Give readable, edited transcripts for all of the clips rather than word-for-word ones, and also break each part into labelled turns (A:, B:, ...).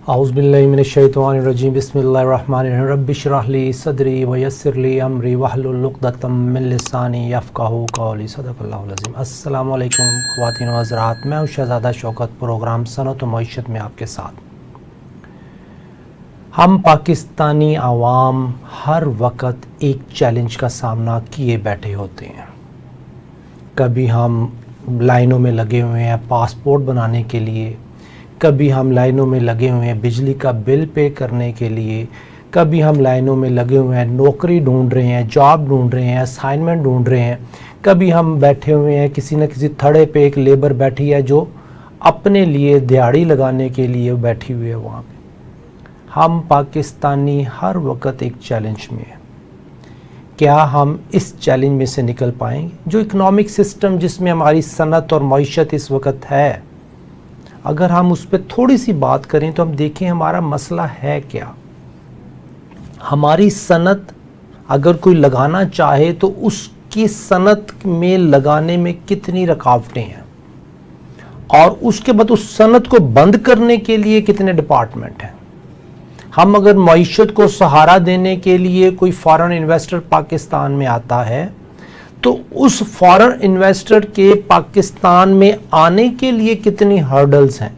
A: औज़ुबिल्लाहिमिनश्शैतानिर्रजीम बिस्मिल्लाहिर्रहमानिर्रहीम रब्बि इश्रह ली सदरी व यस्सिर ली अमरी वहलुल उक़दतम मिन लिसानी यफ़क़हू क़ौली सदक़ल्लाहुल अज़ीम। अस्सलामु अलैकुम ख़वातीन व हज़रात, मैं हूँ शहज़ादा शौकत। प्रोग्राम सनअत व मईशत में आपके साथ। हम पाकिस्तानी आवाम हर वक्त एक चैलेंज का सामना किए बैठे होते हैं। कभी हम लाइनों में लगे हुए हैं पासपोर्ट बनाने के लिए, कभी हम लाइनों में लगे हुए हैं बिजली का बिल पे करने के लिए, कभी हम लाइनों में लगे हुए हैं नौकरी ढूंढ रहे हैं, जॉब ढूंढ रहे हैं, असाइनमेंट ढूंढ रहे हैं, कभी हम बैठे हुए हैं किसी न किसी थड़े पे एक लेबर बैठी है जो अपने लिए दिहाड़ी लगाने के लिए बैठी हुई है वहाँ पे। हम पाकिस्तानी हर वक्त एक चैलेंज में है। क्या हम इस चैलेंज में से निकल पाएंगे? जो इकोनॉमिक सिस्टम जिसमें हमारी सनत और मईशत इस वक्त है, अगर हम उस पर थोड़ी सी बात करें तो हम देखें हमारा मसला है क्या। हमारी सनत अगर कोई लगाना चाहे तो उसकी सनत में लगाने में कितनी रुकावटें हैं, और उसके बाद उस सनत को बंद करने के लिए कितने डिपार्टमेंट हैं। हम अगर मईशत को सहारा देने के लिए कोई फॉरेन इन्वेस्टर पाकिस्तान में आता है तो उस फॉरेन इन्वेस्टर के पाकिस्तान में आने के लिए कितनी हर्डल्स हैं,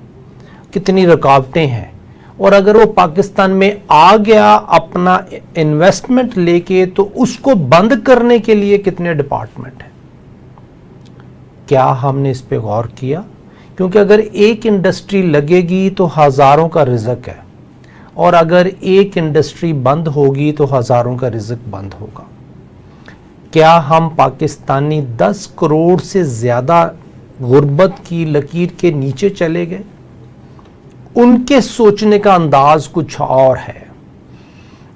A: कितनी रुकावटें हैं, और अगर वो पाकिस्तान में आ गया अपना इन्वेस्टमेंट लेके तो उसको बंद करने के लिए कितने डिपार्टमेंट हैं। क्या हमने इस पे गौर किया? क्योंकि अगर एक इंडस्ट्री लगेगी तो हज़ारों का रिज़्क है, और अगर एक इंडस्ट्री बंद होगी तो हज़ारों का रिज़्क बंद होगा। क्या हम पाकिस्तानी 10 करोड़ से ज़्यादा गुर्बत की लकीर के नीचे चले गए? उनके सोचने का अंदाज कुछ और है,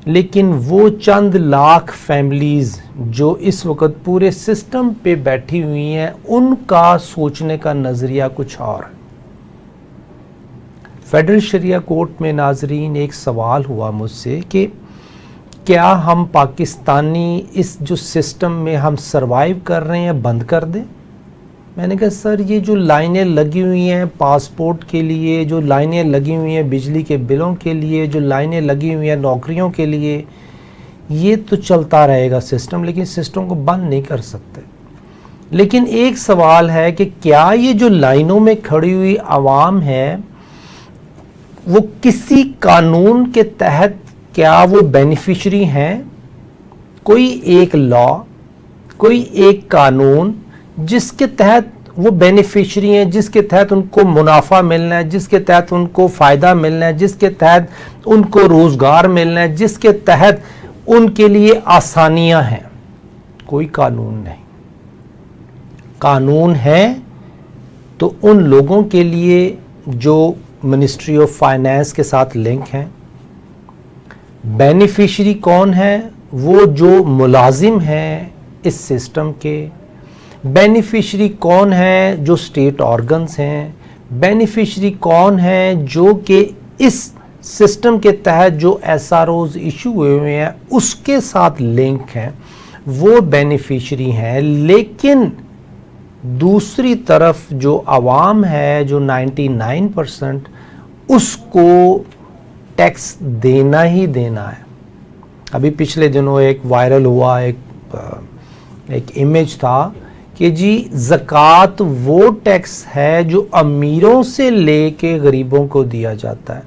A: लेकिन वो चंद लाख फैमिलीज़ जो इस वक्त पूरे सिस्टम पे बैठी हुई हैं, उनका सोचने का नज़रिया कुछ और है। फेडरल शरिया कोर्ट में नाजरीन एक सवाल हुआ मुझसे कि क्या हम पाकिस्तानी इस जो सिस्टम में हम सरवाइव कर रहे हैं बंद कर दें। मैंने कहा सर, ये जो लाइनें लगी हुई हैं पासपोर्ट के लिए, जो लाइनें लगी हुई हैं बिजली के बिलों के लिए, जो लाइनें लगी हुई हैं नौकरियों के लिए, ये तो चलता रहेगा सिस्टम, लेकिन सिस्टम को बंद नहीं कर सकते। लेकिन एक सवाल है कि क्या ये जो लाइनों में खड़ी हुई आवाम है वो किसी कानून के तहत क्या वो बेनिफिशरी हैं? कोई एक लॉ, कोई एक कानून जिसके तहत वो बेनिफिशरी हैं, जिसके तहत उनको मुनाफा मिलना है, जिसके तहत उनको फ़ायदा मिलना है, जिसके तहत उनको रोज़गार मिलना है, जिसके तहत उनके लिए आसानियां हैं। कोई कानून नहीं। कानून है तो उन लोगों के लिए जो मिनिस्ट्री ऑफ फाइनेंस के साथ लिंक हैं। बेनिफिशरी कौन है? वो जो मुलाजिम हैं इस सिस्टम के। बेनिफिशरी कौन है? जो स्टेट ऑर्गन्स हैं। बेनिफिशरी कौन है? जो कि इस सिस्टम के तहत जो एसआरओज इशू हुए हैं उसके साथ लिंक हैं, वो बेनिफिशरी हैं। लेकिन दूसरी तरफ जो आवाम है, जो 99%, उसको टैक्स देना ही देना है। अभी पिछले दिनों एक वायरल हुआ एक इमेज था कि जी ज़कात वो टैक्स है जो अमीरों से लेके गरीबों को दिया जाता है,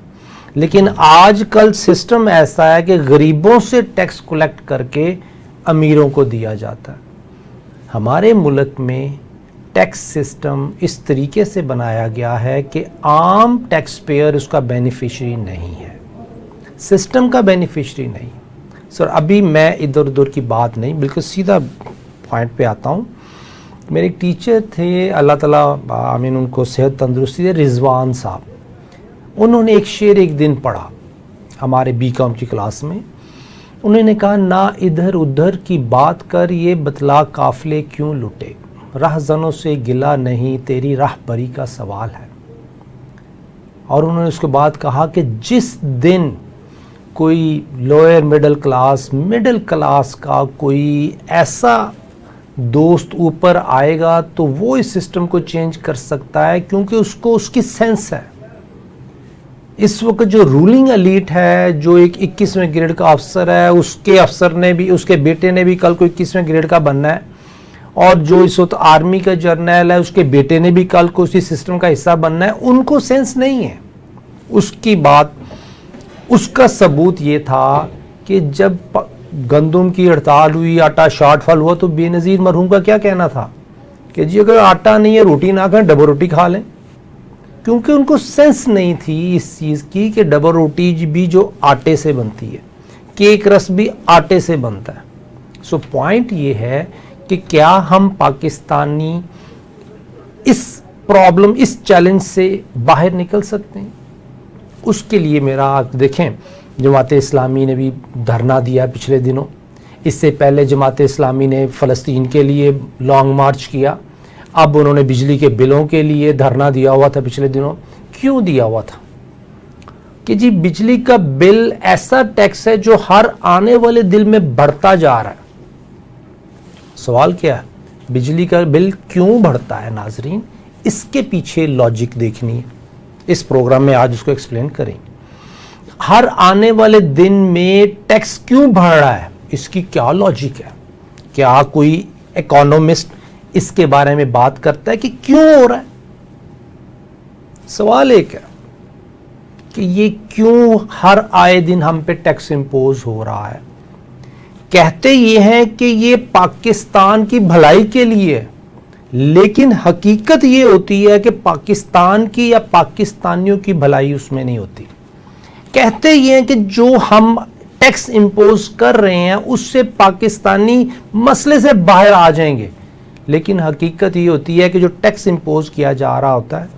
A: लेकिन आजकल सिस्टम ऐसा है कि गरीबों से टैक्स कलेक्ट करके अमीरों को दिया जाता है। हमारे मुल्क में टैक्स सिस्टम इस तरीके से बनाया गया है कि आम टैक्स पेयर उसका बेनिफिशरी नहीं है, सिस्टम का बेनिफिशरी नहीं। सर, अभी मैं इधर उधर की बात नहीं, बिल्कुल सीधा पॉइंट पे आता हूँ। मेरे एक टीचर थे, अल्लाह ताला आमीन उनको सेहत तंदुरुस्ती दे, रिजवान साहब। उन्होंने एक शेर एक दिन पढ़ा हमारे बीकॉम की क्लास में। उन्होंने कहा, ना इधर उधर की बात कर, ये बतला काफिले क्यों लुटे, राहजनों से गिला नहीं, तेरी राहबरी का सवाल है। और उन्होंने उसके बाद कहा कि जिस दिन कोई लोअर मिडिल क्लास का कोई ऐसा दोस्त ऊपर आएगा तो वो इस सिस्टम को चेंज कर सकता है, क्योंकि उसको उसकी सेंस है। इस वक्त जो रूलिंग एलीट है, जो एक 21वें ग्रेड का अफसर है, उसके अफसर ने भी, उसके बेटे ने भी कल को 21वें ग्रेड का बनना है, और जो इस वक्त आर्मी का जर्नल है, उसके बेटे ने भी कल को उसी सिस्टम का हिस्सा बनना है, उनको सेंस नहीं है। उसकी बात, उसका सबूत ये था कि जब गंदम की हड़ताल हुई, आटा शॉर्टफॉल हुआ, तो बेनज़ीर मरहूम का क्या कहना था कि जी अगर आटा नहीं है रोटी ना खाएं, डबल रोटी खा लें। क्योंकि उनको सेंस नहीं थी इस चीज़ की कि डबल रोटी भी जो आटे से बनती है, केक रस भी आटे से बनता है। सो पॉइंट ये है कि क्या हम पाकिस्तानी इस प्रॉब्लम, इस चैलेंज से बाहर निकल सकते हैं? उसके लिए मेरा, आप देखें, जमात इस्लामी ने भी धरना दिया पिछले दिनों। इससे पहले जमात इस्लामी ने फ़लस्तीन के लिए लॉन्ग मार्च किया। अब उन्होंने बिजली के बिलों के लिए धरना दिया हुआ था पिछले दिनों। क्यों दिया हुआ था? कि जी बिजली का बिल ऐसा टैक्स है जो हर आने वाले दिन में बढ़ता जा रहा है। सवाल क्या है? बिजली का बिल क्यों बढ़ता है नाजरीन? इसके पीछे लॉजिक देखनी है। इस प्रोग्राम में आज उसको एक्सप्लेन करेंगे। हर आने वाले दिन में टैक्स क्यों बढ़ रहा है, इसकी क्या लॉजिक है? क्या कोई इकोनॉमिस्ट इसके बारे में बात करता है कि क्यों हो रहा है? सवाल एक है कि ये क्यों हर आए दिन हम पे टैक्स इंपोज हो रहा है। कहते ये हैं कि ये पाकिस्तान की भलाई के लिए है, लेकिन हकीकत ये होती है कि पाकिस्तान की या पाकिस्तानियों की भलाई उसमें नहीं होती। कहते ये हैं कि जो हम टैक्स इंपोज कर रहे हैं उससे पाकिस्तानी मसले से बाहर आ जाएंगे, लेकिन हकीकत ये होती है कि जो टैक्स इंपोज किया जा रहा होता है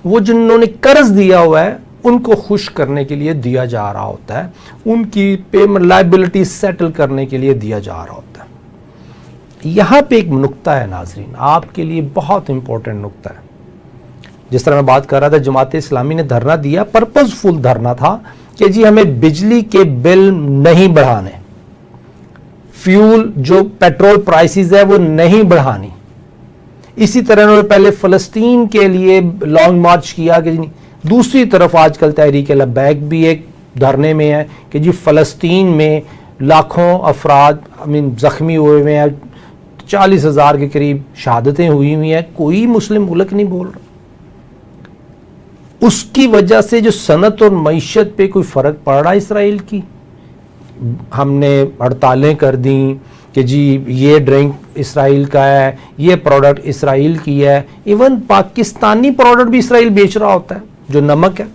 A: वो जिन्होंने कर्ज दिया हुआ है उनको खुश करने के लिए दिया जा रहा होता है, उनकी पेमेंट लायबिलिटी सेटल करने के लिए दिया जा रहा होता है। यहां पे एक नुक्ता है नाजरीन, आपके लिए बहुत इंपॉर्टेंट नुक्ता है। जिस तरह मैं बात कर रहा था, जमात इस्लामी ने धरना दिया, पर्पसफुल धरना था कि जी हमें बिजली के बिल नहीं बढ़ाने, फ्यूल जो पेट्रोल प्राइसेस है वो नहीं बढ़ानी। इसी तरह उन्होंने पहले फ़लस्तीन के लिए लॉन्ग मार्च किया कि दूसरी तरफ आजकल तहरीक लब्बैक भी एक धरने में है कि जी फ़लस्तीन में लाखों अफराद ज़ख्मी हुए हुए हैं, 40,000 के करीब शहादतें हुई हुई हैं, कोई मुस्लिम मुल्क नहीं बोल रहा। उसकी वजह से जो सनत और मईशत पे कोई फ़र्क पड़ रहा है इसराइल की। हमने हड़तालें कर दी कि जी ये ड्रिंक इसराइल का है, ये प्रोडक्ट इसराइल की है। इवन पाकिस्तानी प्रोडक्ट भी इसराइल बेच रहा होता है, जो नमक है।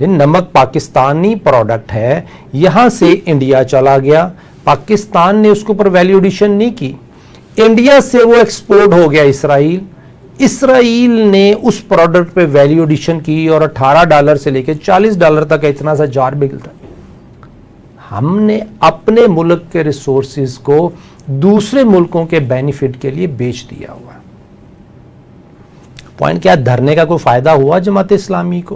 A: नमक पाकिस्तानी प्रोडक्ट है, यहां से इंडिया चला गया, पाकिस्तान ने उसके ऊपर वैल्यू एडिशन नहीं की, इंडिया से वो एक्सपोर्ट हो गया इसराइल। इसराइल ने उस प्रोडक्ट पे वैल्यू एडिशन की और $18 से लेकर $40 तक इतना सा जार बिकता है। हमने अपने मुल्क के रिसोर्सेज को दूसरे मुल्कों के बेनिफिट के लिए बेच दिया हुआ है। पॉइंट क्या, धरने का कोई फायदा हुआ जमात इस्लामी को?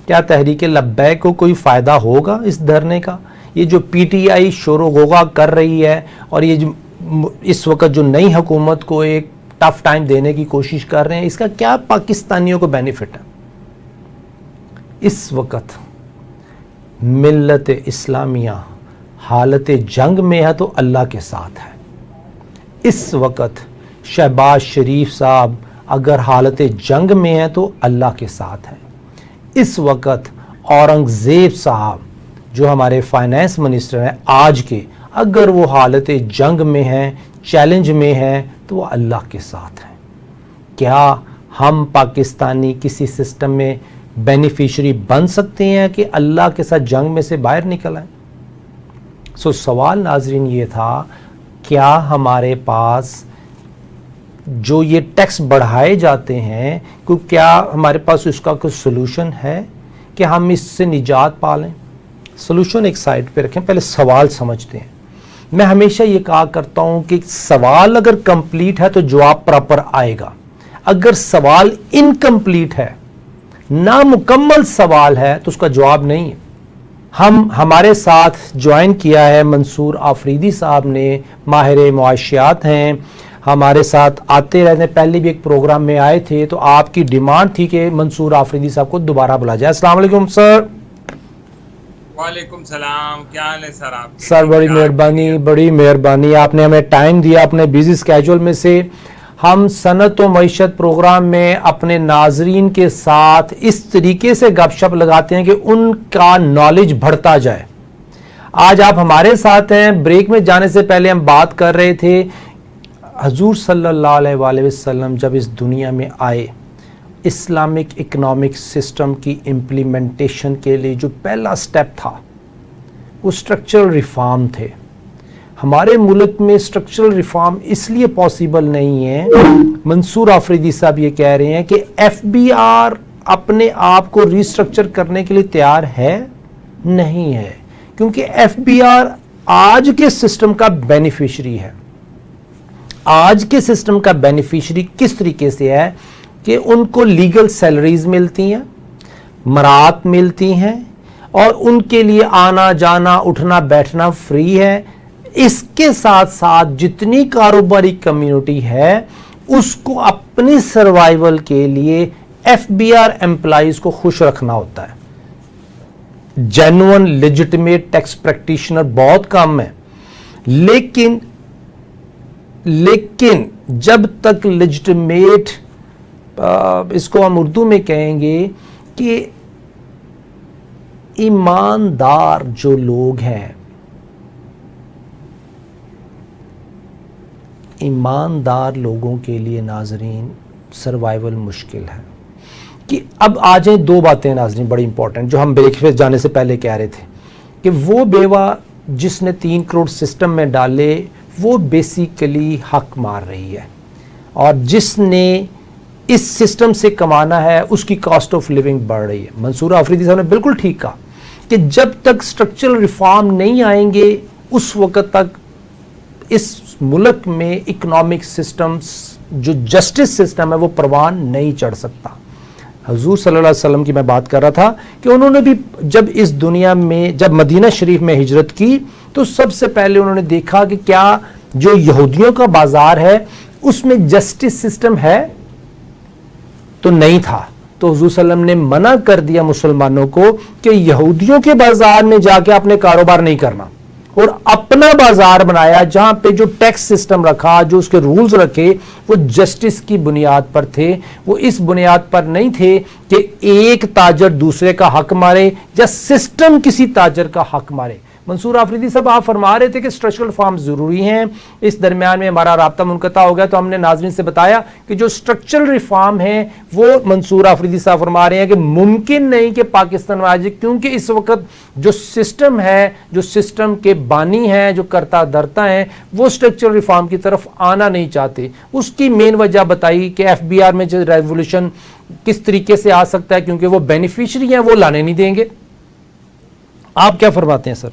A: क्या तहरीक लब्बैक को कोई फायदा होगा इस धरने का? ये जो पीटीआई शोरो गोगा कर रही है और ये जो इस वक्त जो नई हुकूमत को एक टफ टाइम देने की कोशिश कर रहे हैं, इसका क्या पाकिस्तानियों को बेनिफिट है? इस वक्त मिल्लत इस्लामिया हालत जंग में है तो अल्लाह के साथ है। इस वक्त शहबाज शरीफ साहब अगर हालत जंग में है तो अल्लाह के साथ है। इस वक्त औरंगज़ेब साहब जो हमारे फाइनेंस मिनिस्टर हैं आज के, अगर वो हालत जंग में हैं, चैलेंज में हैं, तो वो अल्लाह के साथ हैं। क्या हम पाकिस्तानी किसी सिस्टम में बेनिफिशियरी बन सकते हैं कि अल्लाह के साथ जंग में से बाहर निकल आए? सो सवाल नाजरीन ये था, क्या हमारे पास जो ये टैक्स बढ़ाए जाते हैं, क्या हमारे पास उसका कोई सोल्यूशन है कि हम इससे निजात पा लें? सोल्यूशन एक साइड पे रखें, पहले सवाल समझते हैं। मैं हमेशा ये कहा करता हूं कि सवाल अगर कंप्लीट है तो जवाब प्रॉपर आएगा। अगर सवाल इनकम्प्लीट है, नामुकम्मल सवाल है, तो उसका जवाब नहीं है। हमारे साथ ज्वाइन किया है मंसूर आफरीदी साहब ने, माहिर मुआशियात हैं, हमारे साथ आते रहते हैं। पहले भी एक प्रोग्राम में आए थे तो आपकी डिमांड थी कि मंसूर आफरीदी साहब को दोबारा बुला जाए। अस्सलाम वालेकुम सर।
B: वालेकुम सलाम, क्या हाल है सर? आप
A: सर बड़ी मेहरबानी, आपने हमें टाइम दिया अपने बिजी स्केड्यूल में से। हम सनत व मईशत प्रोग्राम में अपने नाजरीन के साथ इस तरीके से गपशप लगाते हैं कि उनका नॉलेज बढ़ता जाए। आज आप हमारे साथ हैं। ब्रेक में जाने से पहले हम बात कर रहे थे हजूर सल्लल्लाहु अलैहि वसल्लम जब इस दुनिया में आए, इस्लामिक इकोनॉमिक सिस्टम की इम्प्लीमेंटेशन के लिए जो पहला स्टेप था वो स्ट्रक्चरल रिफॉर्म थे। हमारे मुल्क में स्ट्रक्चरल रिफॉर्म इसलिए पॉसिबल नहीं है, मंसूर आफरीदी साहब ये कह रहे हैं कि एफबीआर अपने आप को रिस्ट्रक्चर करने के लिए तैयार है नहीं है, क्योंकि एफबीआर आज के सिस्टम का बेनिफिशियरी है। आज के सिस्टम का बेनिफिशियरी किस तरीके से है कि उनको लीगल सैलरीज मिलती हैं, मरात मिलती हैं और उनके लिए आना जाना उठना बैठना फ्री है। इसके साथ साथ जितनी कारोबारी कम्युनिटी है उसको अपनी सर्वाइवल के लिए एफबीआर एम्प्लॉइज को खुश रखना होता है। जेन्युइन लेजिटिमेट टैक्स प्रैक्टिशनर बहुत कम है, लेकिन जब तक लेजिटिमेट, इसको हम उर्दू में कहेंगे कि ईमानदार जो लोग हैं, ईमानदार लोगों के लिए नाजरीन सर्वाइवल मुश्किल है। कि अब आ जाए दो बातें नाजरीन बड़ी इंपॉर्टेंट जो हम ब्रेक पे जाने से पहले कह रहे थे कि वो बेवा जिसने 3 करोड़ सिस्टम में डाले वो बेसिकली हक मार रही है, और जिसने इस सिस्टम से कमाना है उसकी कॉस्ट ऑफ लिविंग बढ़ रही है। मंसूर आफरीदी साहब ने बिल्कुल ठीक कहा कि जब तक स्ट्रक्चरल रिफॉर्म नहीं आएंगे उस वक्त तक इस मुल्क में इकोनॉमिक सिस्टम जो जस्टिस सिस्टम है वो परवान नहीं चढ़ सकता। हजूर सल्लल्लाहु अलैहि वसल्लम की मैं बात कर रहा था कि उन्होंने भी जब इस दुनिया में जब मदीना शरीफ में हिजरत की तो सबसे पहले उन्होंने देखा कि क्या जो यहूदियों का बाजार है उसमें जस्टिस सिस्टम है, तो नहीं था। तो हुजूर सल्लम ने मना कर दिया मुसलमानों को कि यहूदियों के बाजार में जाके आपने कारोबार नहीं करना, और अपना बाजार बनाया जहां पे जो टैक्स सिस्टम रखा, जो उसके रूल्स रखे वो जस्टिस की बुनियाद पर थे। वो इस बुनियाद पर नहीं थे कि एक ताजर दूसरे का हक मारे या सिस्टम किसी ताजर का हक मारे। मंसूर आफरीदी साहब आप फरमा रहे थे कि स्ट्रक्चरल रिफॉर्म जरूरी हैं। इस दरमियान में हमारा राब्ता मुनक़ता हो गया तो हमने नाज़रीन से बताया कि जो स्ट्रक्चरल रिफॉर्म है वो मंसूर आफरीदी साहब फरमा रहे हैं कि मुमकिन नहीं कि पाकिस्तान में आ जाए, क्योंकि इस वक्त जो सिस्टम है, जो सिस्टम के बानी हैं, जो करता धरता हैं, वो स्ट्रक्चरल रिफॉर्म की तरफ आना नहीं चाहते। उसकी मेन वजह बताई कि एफबीआर में जो रेवोल्यूशन किस तरीके से आ सकता है, क्योंकि वो बेनिफिशियरी हैं, वो लाने नहीं देंगे। आप क्या फरमाते हैं सर?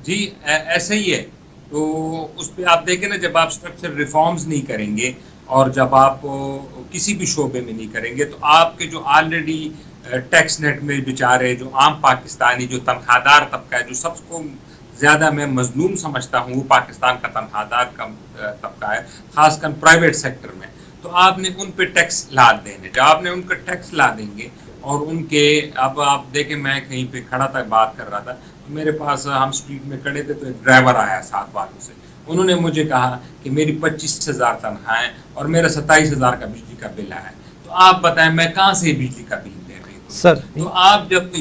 B: जी ऐसे ही है। तो उस पर आप देखें ना, जब आप स्ट्रक्चर रिफॉर्म्स नहीं करेंगे और जब आप किसी भी शोबे में नहीं करेंगे तो आपके जो ऑलरेडी टैक्स नेट में बेचारे जो आम पाकिस्तानी जो तनख्वाहदार तबका है, जो सबको ज़्यादा मैं मजलूम समझता हूँ, वो पाकिस्तान का तनख्वाहदार तबका है, खासकर प्राइवेट सेक्टर में। तो आपने उन पे टैक्स लाद देने, जब आपने उनका टैक्स ला देंगे और उनके, अब आप देखें मैं कहीं पे खड़ा था बात कर रहा था, मेरे पास हम स्ट्रीट में खड़े थे तो एक ड्राइवर आया 7 वालों से। उन्होंने मुझे कहा कि मेरी 25,000 तनख्वाह है और मेरा 27,000 का बिजली का बिल आया है। तो आप बताएं मैं कहाँ से बिजली का बिल दे रही हूँ
A: सर?
B: तो आप जब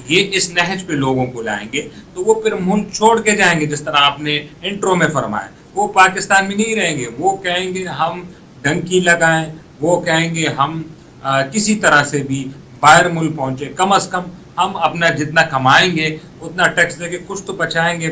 B: ये इस नहज पे लोगों को लाएंगे तो वो फिर मुल्क छोड़ के जाएंगे, जिस तरह आपने इंट्रो में फरमाया। वो पाकिस्तान में नहीं रहेंगे, वो कहेंगे हम डंकी लगाएं, वो कहेंगे हम किसी तरह से भी बाहर मुल्क पहुंचे, कम अज कम हम अपना जितना कमाएंगे उतना टैक्स देके कुछ तो बचाएंगे,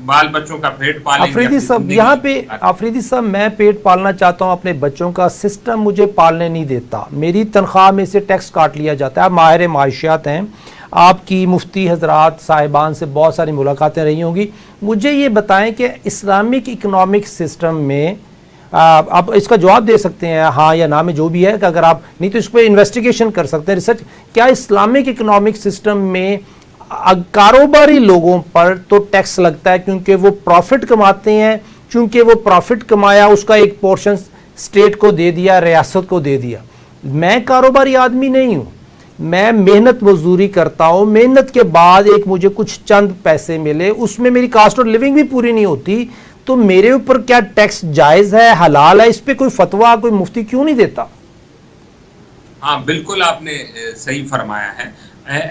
B: बाल बच्चों का पेट पालेंगे।
A: आफरीदी साहब यहाँ पे, आफरीदी साहब मैं पेट पालना चाहता हूँ अपने बच्चों का, सिस्टम मुझे पालने नहीं देता, मेरी तनख्वाह में से टैक्स काट लिया जाता है। आप माहिर माशियात हैं, आपकी मुफ्ती हजरात साहिबान से बहुत सारी मुलाकातें रही होंगी। मुझे ये बताएं कि इस्लामिक इकनॉमिक सिस्टम में आप इसका जवाब दे सकते हैं हाँ या ना में, जो भी है, कि अगर आप नहीं तो इस पर इन्वेस्टिगेशन कर सकते हैं, रिसर्च। क्या इस्लामिक इकोनॉमिक सिस्टम में कारोबारी लोगों पर तो टैक्स लगता है क्योंकि वो प्रॉफिट कमाते हैं, चूंकि वो प्रॉफिट कमाया, उसका एक पोर्शन स्टेट को दे दिया, रियासत को दे दिया। मैं कारोबारी आदमी नहीं हूँ, मैं मेहनत मजदूरी करता हूँ, मेहनत के बाद एक मुझे कुछ चंद पैसे मिले, उसमें मेरी कास्ट ऑफ लिविंग भी पूरी नहीं होती, तो मेरे ऊपर क्या टैक्स जायज़ है, हलाल है? इस पे कोई फतवा कोई मुफ्ती क्यों नहीं देता?
B: हाँ, बिल्कुल आपने सही फरमाया है।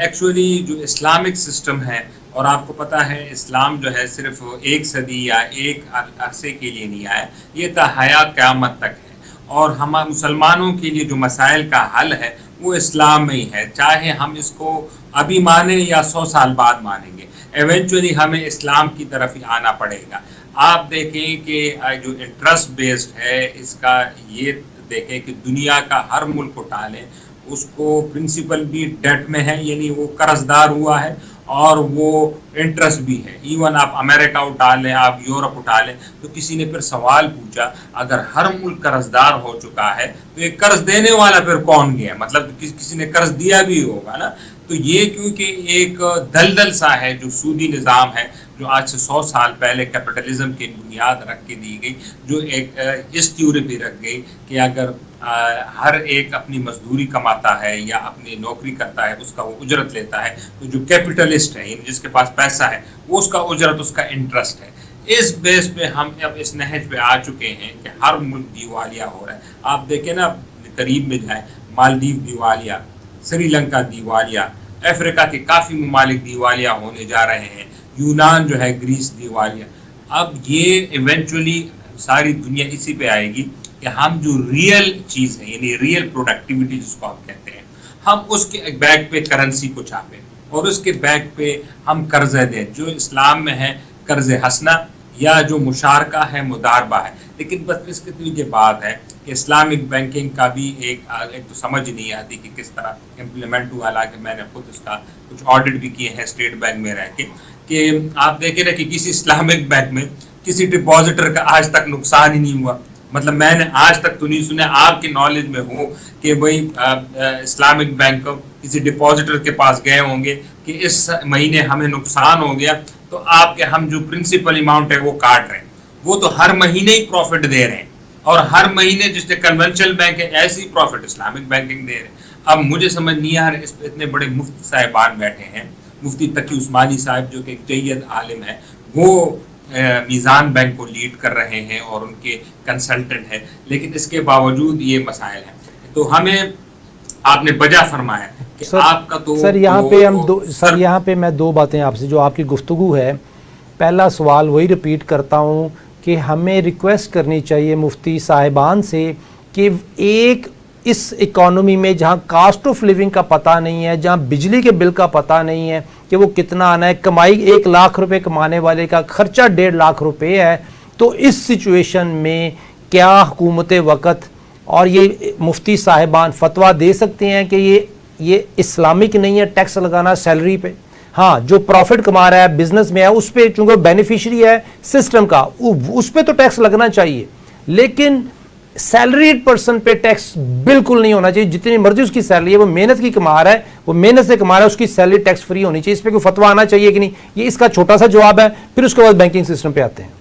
B: एक्चुअली जो इस्लामिक सिस्टम है, और आपको पता है इस्लाम जो है सिर्फ एक सदी या एक अरसे के लिए नहीं आया, ये तहया क़यामत तक है। और हम मुसलमानों के लिए जो मसाइल का हल है वो इस्लाम में ही है, चाहे हम इसको अभी माने या 100 साल बाद मानेंगे, एवेंचुअली हमें इस्लाम की तरफ ही आना पड़ेगा। आप देखें कि जो इंटरेस्ट बेस्ड है इसका, ये देखें कि दुनिया का हर मुल्क उठा लें, उसको प्रिंसिपल भी डेट में है, यानी वो कर्जदार हुआ है, और वो इंटरेस्ट भी है। इवन आप अमेरिका उठा लें, आप यूरोप उठा लें, तो किसी ने फिर सवाल पूछा, अगर हर मुल्क कर्जदार हो चुका है तो ये कर्ज देने वाला फिर कौन गया? मतलब किसी ने कर्ज दिया भी होगा ना। तो ये क्योंकि एक दलदल सा है, जो सूदी निज़ाम है, जो आज से 100 साल पहले कैपिटलिज्म की बुनियाद रख के दी गई, जो एक इस थ्योरी पे रख गई कि अगर हर एक अपनी मजदूरी कमाता है या अपनी नौकरी करता है, उसका वो उजरत लेता है, तो जो कैपिटलिस्ट है, जिसके पास पैसा है, वो उसका उजरत, उसका इंटरेस्ट है। इस बेस पे हम अब इस नहज पे आ चुके हैं कि हर मुल्क दिवालिया हो रहा है। आप देखें ना, करीब में जाए, मालदीव दिवालिया, श्रीलंका दिवालिया, अफ्रीका के काफ़ी ममालिक दिवालिया होने जा रहे हैं, यूनान जो है, ग्रीस दिवालिया। अब ये इवेंचुअली सारी दुनिया इसी पे आएगी कि हम जो रियल चीज़ है, यानी रियल प्रोडक्टिविटी जिसको आप कहते हैं, हम उसके बैक पे करेंसी को छापें और उसके बैक पे हम कर्जे दें, जो इस्लाम में है कर्ज हसना, या जो मुशारका है, मुदारबा है। लेकिन बस इसकी ये बात है कि इस्लामिक बैंकिंग का भी एक तो समझ नहीं आती कि किस तरह इम्प्लीमेंट हुआ। हालांकि मैंने खुद उसका कुछ ऑडिट भी किए हैं स्टेट बैंक में रह के, कि आप देखें ना कि किसी इस्लामिक बैंक में किसी डिपॉजिटर का आज तक नुकसान ही नहीं हुआ। मतलब मैंने आज तक तो नहीं सुना, आपकी नॉलेज में हो कि भाई इस्लामिक बैंक किसी डिपॉजिटर के पास गए होंगे कि इस महीने हमें नुकसान हो गया, तो आपके हम जो प्रिंसिपल अमाउंट है वो काट रहे हैं। वो तो हर महीने ही प्रॉफिट दे रहे हैं, और हर महीने जिससे कन्वेंशनल बैंक है ऐसी प्रॉफिट इस्लामिक बैंकिंग दे रहे हैं। अब मुझे समझ नहीं आ रहा, इस पर इतने बड़े मुफ्ती साहिबान बैठे हैं, मुफ्ती तकी उस्मानी साहब जो कि एक जय्यद आलिम है, वो मीज़ान बैंक को लीड कर रहे हैं और उनके कंसल्टेंट हैं, लेकिन इसके बावजूद ये मसाइल हैं। तो हमें आपने बजा फरमाया कि आपका तो
A: सर यहाँ पे हम दो सर यहाँ पे मैं दो बातें आपसे, जो आपकी गुफ्तगू है, पहला सवाल वही रिपीट करता हूँ कि हमें रिक्वेस्ट करनी चाहिए मुफ्ती साहिबान से कि एक इस इकॉनमी में जहाँ कास्ट ऑफ लिविंग का पता नहीं है, जहाँ बिजली के बिल का पता नहीं है कि वो कितना आना है, कमाई 1 लाख रुपए कमाने वाले का खर्चा 1.5 लाख रुपए है, तो इस सिचुएशन में क्या हुकूमत वक़्त और ये मुफ्ती साहिबान फतवा दे सकते हैं कि ये इस्लामिक नहीं है टैक्स लगाना सैलरी पे? हाँ, जो प्रॉफिट कमा रहा है, बिजनेस में है, उस पर चूंकि बेनिफिशियरी है सिस्टम का, उस पर तो टैक्स लगना चाहिए, लेकिन सैलरीड पर्सन पे टैक्स बिल्कुल नहीं होना चाहिए। जितनी मर्जी उसकी सैलरी है, वो मेहनत की कमा रहा है, वो मेहनत से कमा रहा है, उसकी सैलरी टैक्स फ्री होनी चाहिए। इस पर कोई फतवा आना चाहिए कि नहीं? ये इसका छोटा सा जवाब है, फिर उसके बाद बैंकिंग सिस्टम पे आते हैं।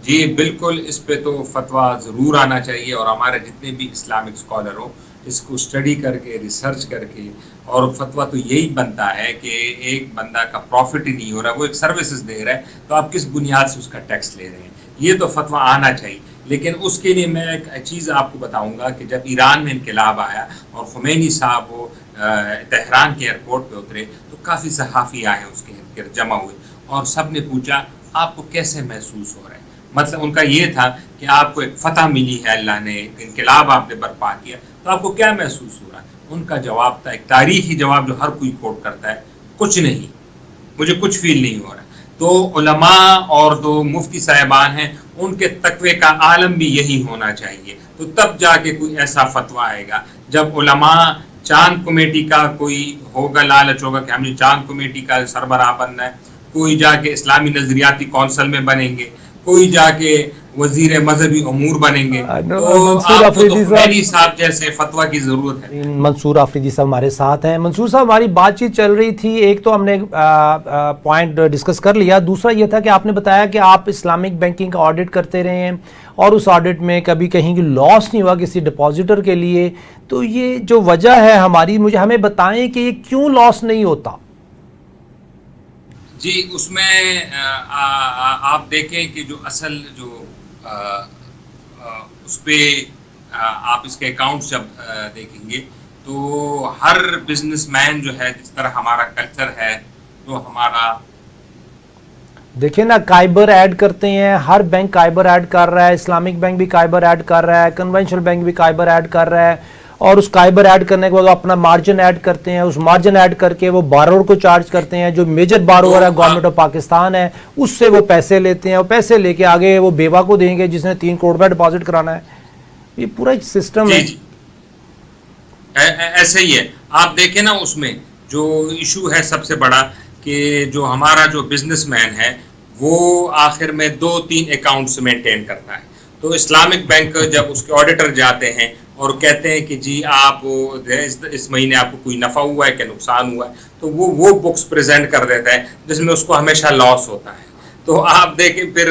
B: जी बिल्कुल, इस पे तो फतवा ज़रूर आना चाहिए, और हमारे जितने भी इस्लामिक स्कॉलर हो इसको स्टडी करके, रिसर्च करके, और फतवा तो यही बनता है कि एक बंदा का प्रॉफिट ही नहीं हो रहा, वो एक सर्विसेज दे रहा है, तो आप किस बुनियाद से उसका टैक्स ले रहे हैं? ये तो फतवा आना चाहिए। लेकिन उसके लिए मैं एक चीज़ आपको बताऊंगा कि जब ईरान में इनकलाब आया और खुमैनी साहब वो तेहरान के एयरपोर्ट पे उतरे, तो काफ़ी सहाफ़ी आए उसके इर्द गिर्द जमा हुए, और सब ने पूछा आपको कैसे महसूस हो रहा है? मतलब उनका ये था कि आपको एक फतह मिली है, अल्लाह ने इनकलाब आपने बर्पा किया, तो आपको क्या महसूस हो रहा है? उनका जवाब था, एक तारीखी जवाब जो हर कोई कोट करता है, कुछ नहीं, मुझे कुछ फील नहीं हो रहा। तो उलमा और जो मुफ्ती साहिबान हैं उनके तकवे का आलम भी यही होना चाहिए, तो तब जाके कोई ऐसा फतवा आएगा। जब उलमा चांद कमेटी का कोई होगा, लालच होगा कि हमें चांद कमेटी का सरबराह बनना है, कोई जाके इस्लामी नजरियाती कौंसल में बनेंगे, कोई जाके वजीर मजहबी अमूर बनेंगे, तो
A: मंसूर
B: आपको तो
A: अफरीदी
B: खुमैनी साहब जैसे फतवा की जरूरत है।
A: मंसूर अफरीदी साहब हमारे साथ हैं। मंसूर साहब, हमारी बातचीत चल रही थी, एक तो हमने पॉइंट डिस्कस कर लिया, दूसरा ये था कि आपने बताया कि आप इस्लामिक बैंकिंग का ऑडिट करते रहे हैं और उस ऑडिट में कभी कहीं की लॉस नहीं हुआ किसी डिपॉजिटर के लिए। तो ये जो वजह है हमारी, हमें बताएं कि ये क्यों लॉस नहीं होता।
B: जी, उसमें आप देखें कि जो असल जो उस पे आप इसके अकाउंट जब देखेंगे तो हर बिजनेसमैन जो है, जिस तरह हमारा कल्चर है, जो हमारा
A: देखिए ना, काइबर ऐड करते हैं, हर बैंक काइबर ऐड कर रहा है, इस्लामिक बैंक भी काइबर ऐड कर रहा है, कन्वेंशनल बैंक भी काइबर ऐड कर रहा है, और उस काइबर ऐड करने के बाद अपना मार्जिन ऐड करते हैं, उस मार्जिन ऐड करके वो बारोवर को चार्ज करते हैं, जो मेजर बारोवर है गवर्नमेंट ऑफ पाकिस्तान है, उससे वो पैसे लेते हैं, और पैसे लेके आगे वो बेवा को देंगे जिसने 3 करोड़ रुपया डिपॉजिट कराना है। ये पूरा एक सिस्टम है।
B: ऐसे ही है। आप देखें ना, उसमें जो इशू है सबसे बड़ा, कि जो हमारा जो बिजनेसमैन है वो आखिर में 2-3 अकाउंट्स मेंटेन करता है। तो इस्लामिक बैंक जब उसके ऑडिटर जाते हैं और कहते हैं कि जी आप इस महीने आपको कोई नफ़ा हुआ है कि नुकसान हुआ है, तो वो बुक्स प्रेजेंट कर देता है जिसमें उसको हमेशा लॉस होता है। तो आप देखें फिर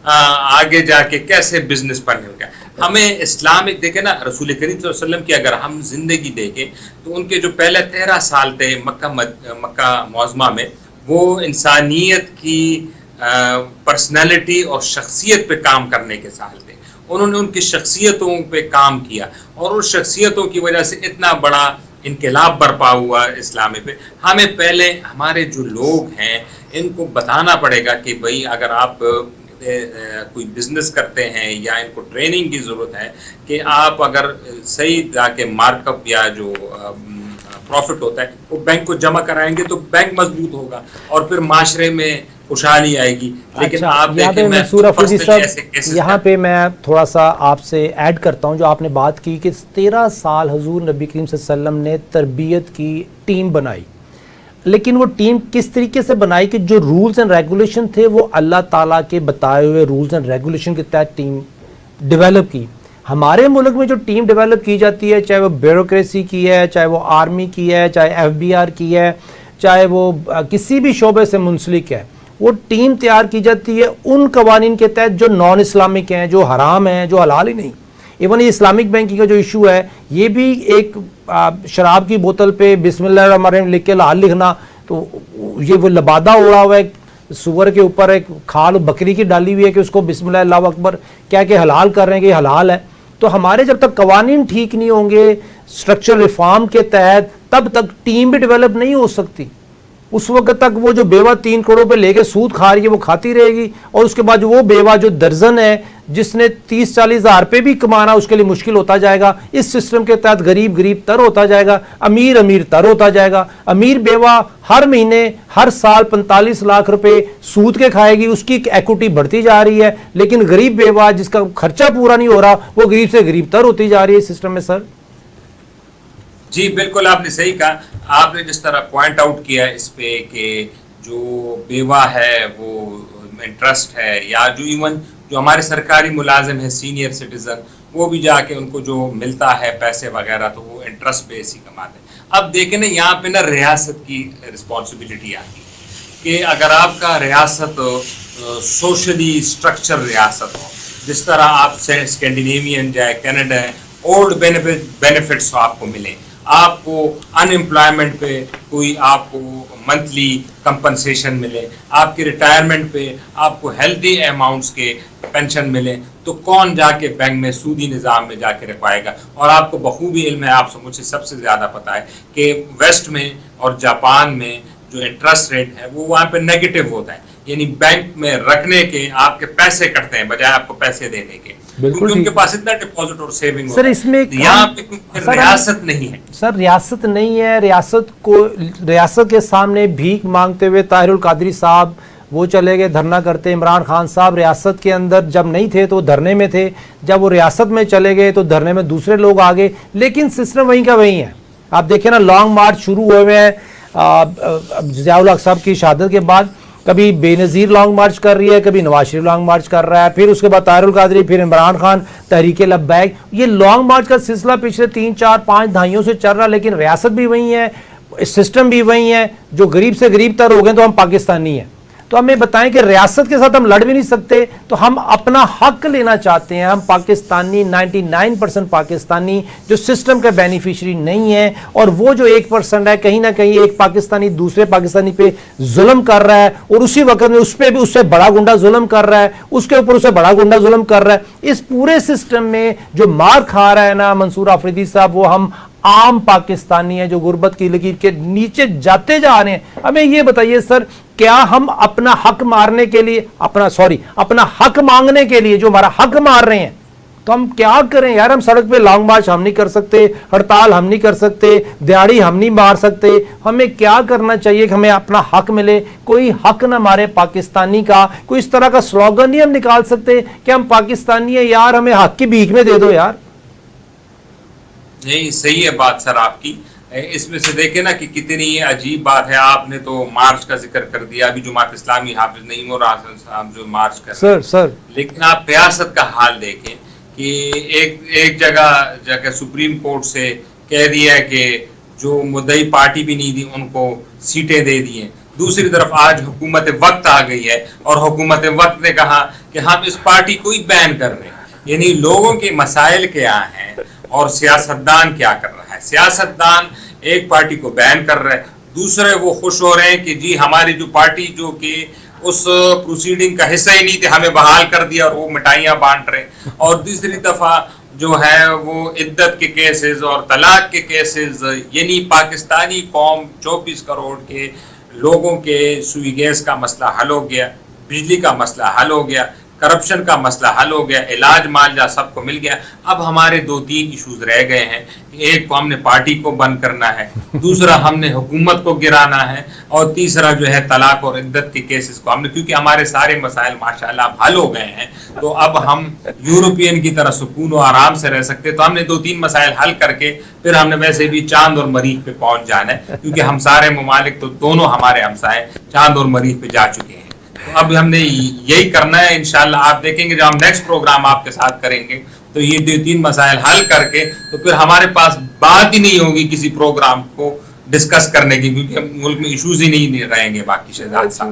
B: आगे जाके कैसे बिजनेस बन गया। हमें इस्लामिक देखें ना, रसूल करीम सल्लल्लाहु अलैहि वसल्लम की अगर हम जिंदगी देखें तो उनके जो पहले 13 साल थे मक्का मुअज़्ज़मा में, वो इंसानियत की पर्सनैलिटी और शख्सियत पे काम करने के साल थे। उन्होंने उनकी शख्सियतों पे काम किया और उस शख्सियतों की वजह से इतना बड़ा इनकलाब बरपा हुआ इस्लामी पे। हमें पहले हमारे जो लोग हैं इनको बताना पड़ेगा कि भाई अगर आप कोई बिजनेस करते हैं या इनको ट्रेनिंग की ज़रूरत है कि आप अगर सही जाके मार्कअप या जो प्रॉफिट होता है वो बैंक को जमा कराएंगे तो बैंक मजबूत होगा और फिर माशरे में खुशहाली आएगी। लेकिन
A: अच्छा,
B: आप
A: यहाँ पे मंसूर अफरीदी साहब, यहाँ पे मैं थोड़ा सा आपसे ऐड करता हूँ, जो आपने बात की कि 13 साल हुजूर नबी करीम सल्लल्लाहु अलैहि वसल्लम ने तरबियत की टीम बनाई, लेकिन वो टीम किस तरीके से बनाई कि जो रूल्स एंड रेगुलेशन थे वो अल्लाह ताला के बताए हुए रूल्स एंड रेगुलेशन के तहत टीम डेवलप की। हमारे मुल्क में जो टीम डेवलप की जाती है, चाहे वो ब्यूरोक्रेसी की है, चाहे वो आर्मी की है, चाहे FBI की है, चाहे वो किसी भी शोबे से मुंसलिक है, वो टीम तैयार की जाती है उन कवानीन के तहत जो नॉन इस्लामिक हैं, जो हराम हैं, जो हलाल ही नहीं। इवन ये इस्लामिक बैंकिंग का जो इशू है, ये भी एक शराब की बोतल पे बिस्मिल्लाहिर्रहमानिर्रहीम लिख के लाल लिखना, तो ये वो लबादा उड़ा हुआ है सुअर के ऊपर, एक खाल बकरी की डाली हुई है कि उसको बिस्मिल्लाह अल्लाहु अकबर क्या कि हलाल कर रहे हैं कि हलाल है। तो हमारे जब तक कवानीन ठीक नहीं होंगे स्ट्रक्चरल रिफॉर्म के तहत, तब तक टीम भी डेवलप नहीं हो सकती। उस वक्त तक वो जो बेवा 3 करोड़ पे लेके सूद खा रही है वो खाती रहेगी, और उसके बाद वो बेवा जो दर्जन है जिसने 30-40 हज़ार पे भी कमाना उसके लिए मुश्किल होता जाएगा। इस सिस्टम के तहत गरीब गरीब तर होता जाएगा, अमीर अमीर तर होता जाएगा। अमीर बेवा हर महीने हर साल 45 लाख रुपए सूद के खाएगी, उसकी इक्विटी बढ़ती जा रही है, लेकिन गरीब बेवा जिसका खर्चा पूरा नहीं हो रहा वो गरीब से गरीब तर होती जा रही है इस सिस्टम में। सर
B: जी बिल्कुल, आपने सही कहा। आपने जिस तरह पॉइंट आउट किया इस पे कि जो बेवा है वो इंटरेस्ट है, या जो इवन जो हमारे सरकारी मुलाजिम है सीनियर सिटीजन, वो भी जाके उनको जो मिलता है पैसे वगैरह तो वो इंटरेस्ट बेस ही कमाते हैं। अब देखें ना, यहाँ पे ना रियासत की रिस्पॉन्सिबिलिटी आती है कि अगर आपका रियासत सोशली स्ट्रक्चर रियासत हो, जिस तरह आप स्कैंडिनेवियन जाए, कनाडा है, ओल्ड बेनिफिट्स आपको मिले, आपको अनएम्प्लॉयमेंट पे कोई आपको मंथली कंपनसेशन मिले, आपके रिटायरमेंट पे आपको हेल्दी अमाउंट्स के पेंशन मिले, तो कौन जाके बैंक में सूदी निज़ाम में जाके रखवाएगा। और आपको बखूबी इल्म है, आप मुझे सबसे ज़्यादा पता है कि वेस्ट में और जापान में जो इंटरेस्ट रेट है वो वहाँ पे नेगेटिव होता है, यानी बैंक में रखने के आपके पैसे कटते हैं बजाय आपको पैसे देने के, क्योंकि उनके पास इतना डिपॉजिट और सेविंग।
A: सर इसमें
B: यहाँ पे रियासत नहीं है।
A: सर रियासत नहीं है, रियासत के सामने भीख मांगते हुए ताहिरुल कादरी साहब वो चले गए धरना करते, इमरान खान साहब रियासत के अंदर जब नहीं थे तो धरने में थे, जब वो रियासत में चले गए तो धरने में दूसरे लोग आ गए, लेकिन सिस्टम वहीं का वहीं है। आप देखें ना, लॉन्ग मार्च शुरू हुए हैं ज़ियाउल हक साहब की शहादत के बाद, कभी बेनज़ीर लॉन्ग मार्च कर रही है, कभी नवाज शरीफ लॉन्ग मार्च कर रहा है, फिर उसके बाद ताहिरुल कादरी, फिर इमरान खान तहरीक लब्बैक। ये लॉन्ग मार्च का सिलसिला पिछले 3, 4, 5 दहाइयों से चल रहा है, लेकिन रियासत भी वही है, सिस्टम भी वही है। जो गरीब से गरीब तर हो गए तो हम पाकिस्तानी हैं। तो हमें बताएं कि रियासत के साथ हम लड़ भी नहीं सकते, तो हम अपना हक लेना चाहते हैं। हम पाकिस्तानी 99% पाकिस्तानी जो सिस्टम के बेनिफिशियरी नहीं है, और वो जो 1% है, कहीं ना कहीं एक पाकिस्तानी दूसरे पाकिस्तानी पे जुल्म कर रहा है, और उसी वक्त में उस पर भी उससे बड़ा गुंडा जुल्म कर रहा है, उसके ऊपर उससे बड़ा गुंडा जुल्म कर रहा है। इस पूरे सिस्टम में जो मार खा रहा है ना मंसूर आफरीदी साहब, वो हम आम पाकिस्तानी है जो गुर्बत की लकीर के नीचे जाते जा रहे हैं। हमें ये बताइए सर, क्या हम अपना हक मारने के लिए, अपना हक मांगने के लिए जो हमारा हक मार रहे हैं, तो हम क्या करें यार? हम सड़क पे लॉन्ग मार्च हम नहीं कर सकते, हड़ताल हम नहीं कर सकते, दिहाड़ी हम नहीं मार सकते। हमें क्या करना चाहिए कि हमें अपना हक मिले, कोई हक ना मारे पाकिस्तानी का। कोई इस तरह का स्लोगन नहीं हम निकाल सकते कि हम पाकिस्तानी है यार, हमें हक की भीख में दे दो यार।
B: नहीं, सही है बात सर आपकी। इसमें से देखे ना कि कितनी अजीब बात है। आपने तो मार्च का जिक्र कर दिया, अभी जुमात इस्लामी हाफिज नईम और आसन साहब जो मार्च कर
A: सर,
B: लेकिन आप रियासत का हाल देखें कि एक जगह सुप्रीम कोर्ट से कह दिया है कि जो मुद्दई पार्टी भी नहीं दी उनको सीटें दे दी हैं। दूसरी तरफ आज हुकूमत वक्त आ गई है और हुकूमत वक्त ने कहा कि हम इस पार्टी को ही बैन कर रहे हैं। यानी लोगों के मसाइल क्या हैं और सियासतदान क्या कर रहा है। सियासतदान एक पार्टी को बैन कर रहे हैं, दूसरे वो खुश हो रहे हैं कि जी हमारी जो पार्टी जो कि उस प्रोसीडिंग का हिस्सा ही नहीं थे हमें बहाल कर दिया और वो मिठाइयां बांट रहे। और दूसरी दफा जो है वो इद्दत के केसेस और तलाक के केसेस, यानी पाकिस्तानी कौम 24 करोड़ के लोगों के सुई गैस का मसला हल हो गया, बिजली का मसला हल हो गया, करप्शन का मसला हल हो गया, इलाज मालजा सबको मिल गया। अब हमारे 2-3 इश्यूज रह गए हैं। एक को हमने पार्टी को बंद करना है, दूसरा हमने हुकूमत को गिराना है, और तीसरा जो है तलाक और इद्दत के केसेस को हमने, क्योंकि हमारे सारे मसाइल माशाल्लाह हल हो गए हैं, तो अब हम यूरोपियन की तरह सुकून और आराम से रह सकते। तो हमने 2-3 मसाइल हल करके फिर हमने वैसे भी चांद और मरीख पे पहुंच जाना है, क्योंकि हम सारे ममालिक तो दोनों हमारे हमसाए चांद और मरीख पे जा चुके हैं। तो अब हमने यही करना है। इंशाल्लाह आप देखेंगे जब हम नेक्स्ट प्रोग्राम आपके साथ करेंगे तो ये 2-3 मसाइल हल करके तो फिर हमारे पास बात ही नहीं होगी किसी प्रोग्राम को डिस्कस करने की, क्योंकि मुल्क में इश्यूज ही नहीं रहेंगे बाकी शहजाद साहब।